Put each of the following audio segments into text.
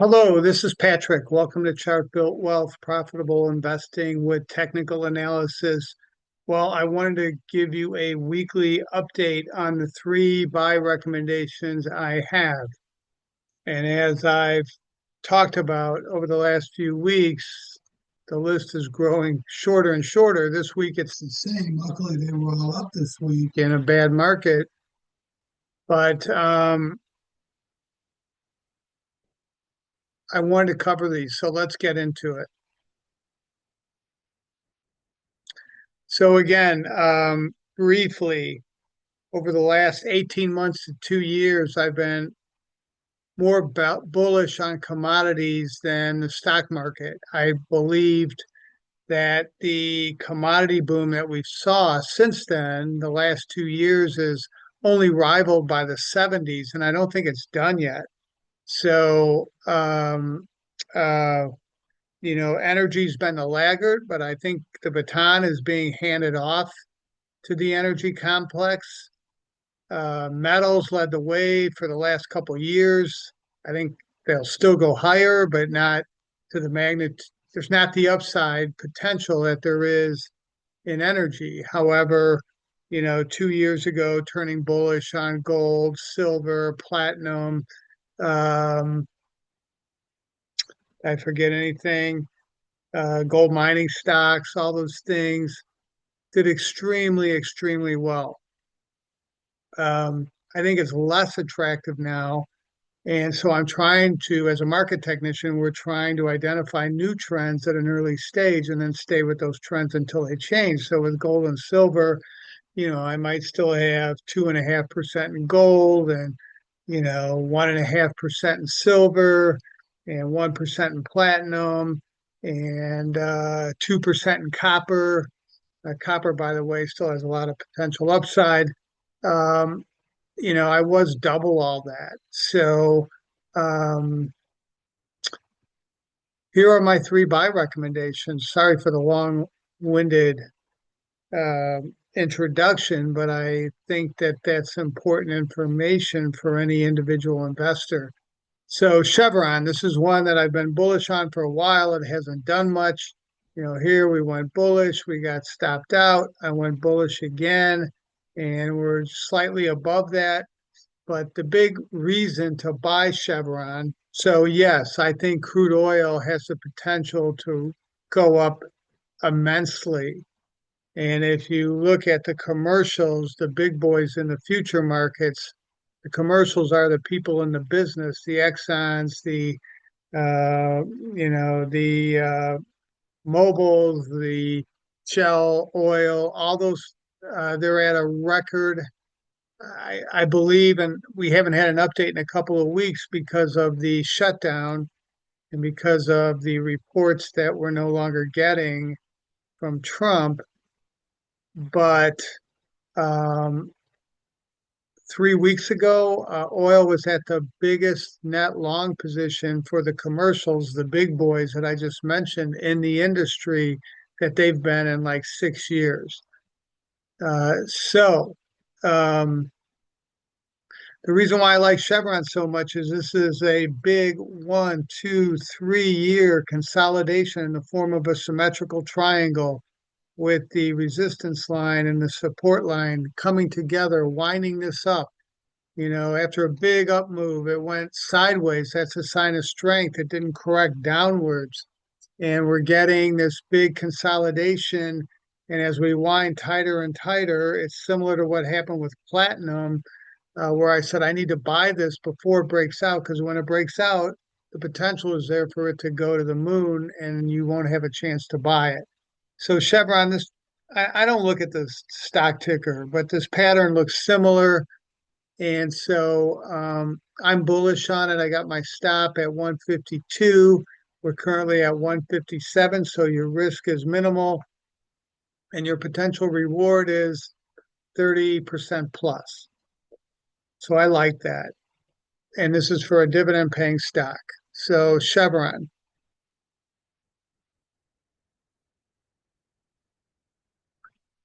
Hello, this is Patrick. Welcome to Chart Built Wealth, Profitable Investing with Technical Analysis. Well, I wanted to give you a weekly update on the three buy recommendations I have. And as I've talked about over the last few weeks, the list is growing shorter and shorter. This week it's the same. Luckily, they were all up this week in a bad market. But I wanted to cover these, so let's get into it. So again, briefly, over the last 18 months to 2 years, I've been more bullish on commodities than the stock market. I believed that the commodity boom that we've saw since then, the last 2 years, is only rivaled by the 70s, and I don't think it's done yet. So, uh, energy's been the laggard, but I think the baton is being handed off to the energy complex. Metals led the way for the last couple of years. I think they'll still go higher, but not to the magnet. There's not the upside potential that there is in energy. However, 2 years ago, turning bullish on gold, silver, platinum, um, I forget anything, gold mining stocks, all those things did extremely, extremely well. I think it's less attractive now. And so I'm trying to, as a market technician, we're trying to identify new trends at an early stage and then stay with those trends until they change. So with gold and silver, I might still have 2.5% in gold and, 1.5% in silver and 1% in platinum and 2% in copper. Copper, by the way, still has a lot of potential upside. Um, I was double all that. So um, here are my three buy recommendations. Sorry for the long-winded introduction, but I think that that's important information for any individual investor. So Chevron, this is one that I've been bullish on for a while. It hasn't done much. Here we went bullish, we got stopped out. I went bullish again, and we're slightly above that. But the big reason to buy Chevron, so yes, I think crude oil has the potential to go up immensely. And if you look at the commercials, the big boys in the future markets, the commercials are the people in the business, the Exxons, the Mobiles, the Shell oil, all those, they're at a record. I believe, and we haven't had an update in a couple of weeks because of the shutdown and because of the reports that we're no longer getting from Trump. But um, 3 weeks ago, oil was at the biggest net long position for the commercials, the big boys that I just mentioned in the industry that they've been in like 6 years. So, um, the reason why I like Chevron so much is this is a big 1, 2, 3 year consolidation in the form of a symmetrical triangle with the resistance line and the support line coming together, winding this up. After a big up move, it went sideways. That's a sign of strength. It didn't correct downwards. And we're getting this big consolidation. And as we wind tighter and tighter, it's similar to what happened with platinum, where I said I need to buy this before it breaks out, because when it breaks out, the potential is there for it to go to the moon and you won't have a chance to buy it. So Chevron, I don't look at the stock ticker, but this pattern looks similar. And so I'm bullish on it. I got my stop at 152. We're currently at 157, so your risk is minimal and your potential reward is 30% plus. So I like that. And this is for a dividend paying stock. So Chevron,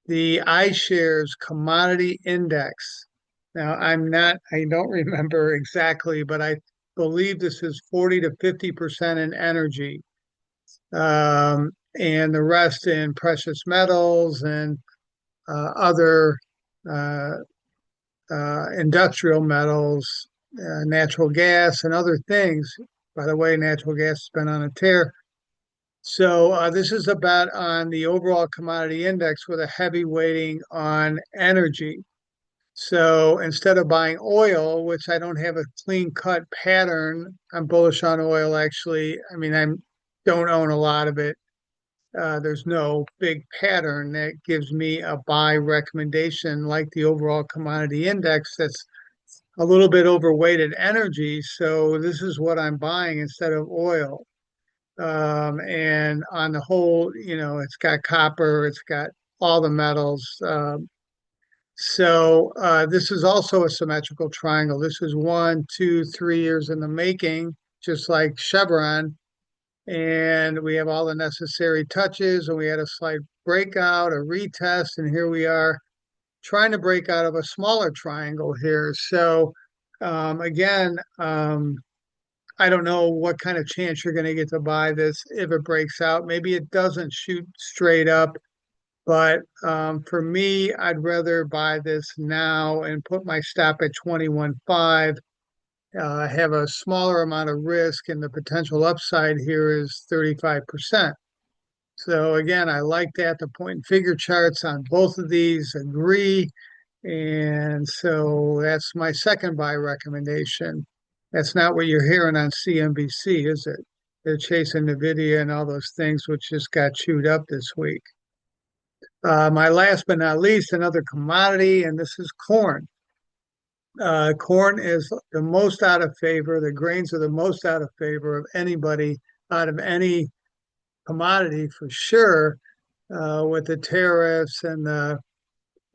the iShares commodity index. Now I don't remember exactly, but believe this is 40 to 50% in energy, um, and the rest in precious metals and other uh, industrial metals, natural gas, and other things. By the way, natural gas has been on a tear. So this is a bet on the overall commodity index with a heavy weighting on energy. So instead of buying oil, which I don't have a clean cut pattern, I'm bullish on oil actually. I mean, I don't own a lot of it. There's no big pattern that gives me a buy recommendation like the overall commodity index that's a little bit overweighted energy. So this is what I'm buying instead of oil. And on the whole, it's got copper, it's got all the metals. So this is also a symmetrical triangle. This is 1, 2, 3 years in the making, just like Chevron. And we have all the necessary touches, and we had a slight breakout, a retest, and here we are trying to break out of a smaller triangle here. So again, I don't know what kind of chance you're going to get to buy this if it breaks out. Maybe it doesn't shoot straight up, but for me, I'd rather buy this now and put my stop at 21.5. Have a smaller amount of risk, and the potential upside here is 35%. So again, I like that. The point and figure charts on both of these agree. And so that's my second buy recommendation. That's not what you're hearing on CNBC, is it? They're chasing Nvidia and all those things, which just got chewed up this week. My last but not least, another commodity, and this is corn. Corn is the most out of favor. The grains are the most out of favor of anybody out of any commodity for sure, with the tariffs and the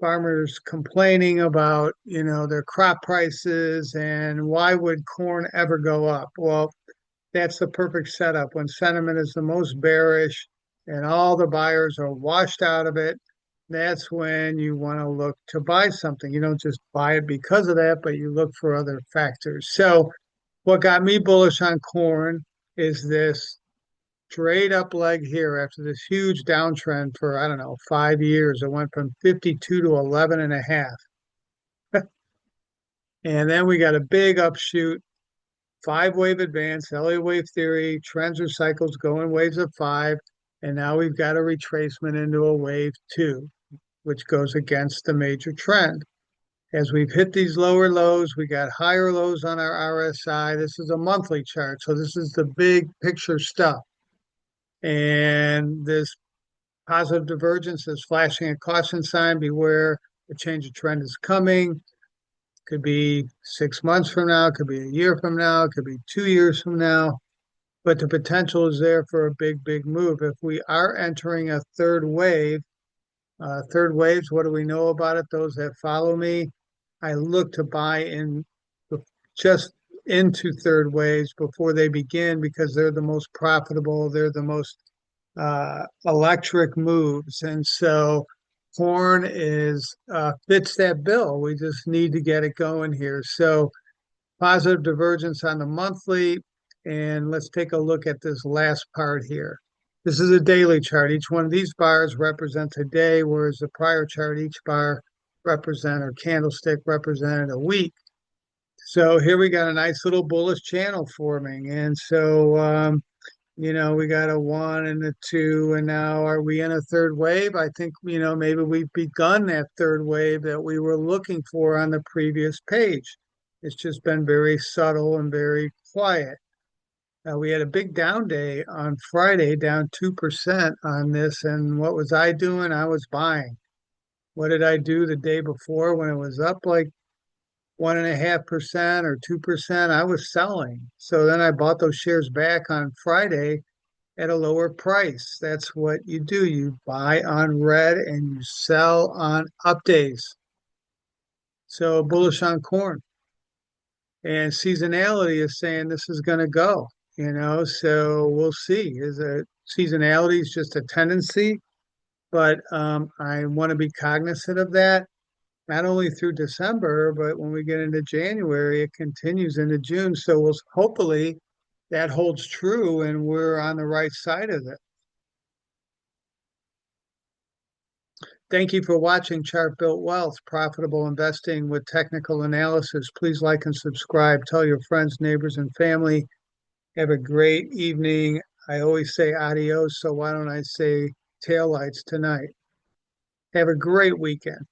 farmers complaining about, their crop prices and why would corn ever go up? Well, that's the perfect setup when sentiment is the most bearish and all the buyers are washed out of it. That's when you want to look to buy something. You don't just buy it because of that, but you look for other factors. So, what got me bullish on corn is this straight up leg here after this huge downtrend for, I don't know, 5 years. It went from 52 to 11 and a half. And then we got a big upshoot, five wave advance, Elliott wave theory, trends or cycles go in waves of five. And now we've got a retracement into a wave two, which goes against the major trend. As we've hit these lower lows, we got higher lows on our RSI. This is a monthly chart. So this is the big picture stuff. And this positive divergence is flashing a caution sign. Beware, a change of trend is coming. Could be 6 months from now, could be a year from now, could be 2 years from now. But the potential is there for a big, big move. If we are entering a third waves, what do we know about it? Those that follow me, I look to buy in just into third waves before they begin because they're the most profitable. They're the most electric moves. And so corn is fits that bill. We just need to get it going here. So positive divergence on the monthly. And let's take a look at this last part here. This is a daily chart. Each one of these bars represents a day, whereas the prior chart, each bar represent or candlestick represented a week. So here we got a nice little bullish channel forming. And so, we got a one and a two, and now are we in a third wave? I think, maybe we've begun that third wave that we were looking for on the previous page. It's just been very subtle and very quiet. We had a big down day on Friday, down 2% on this. And what was I doing? I was buying. What did I do the day before when it was up like 1.5% or 2%? I was selling. So then I bought those shares back on Friday at a lower price. That's what you do. You buy on red and you sell on up days. So bullish on corn. And seasonality is saying this is going to go. So we'll see. Seasonality is just a tendency, but I want to be cognizant of that. not only through December, but when we get into January, it continues into June. So we'll hopefully that holds true and we're on the right side of it. Thank you for watching Chart Built Wealth, Profitable Investing with Technical Analysis. Please like and subscribe. Tell your friends, neighbors, and family. Have a great evening. I always say adios, so why don't I say taillights tonight? Have a great weekend.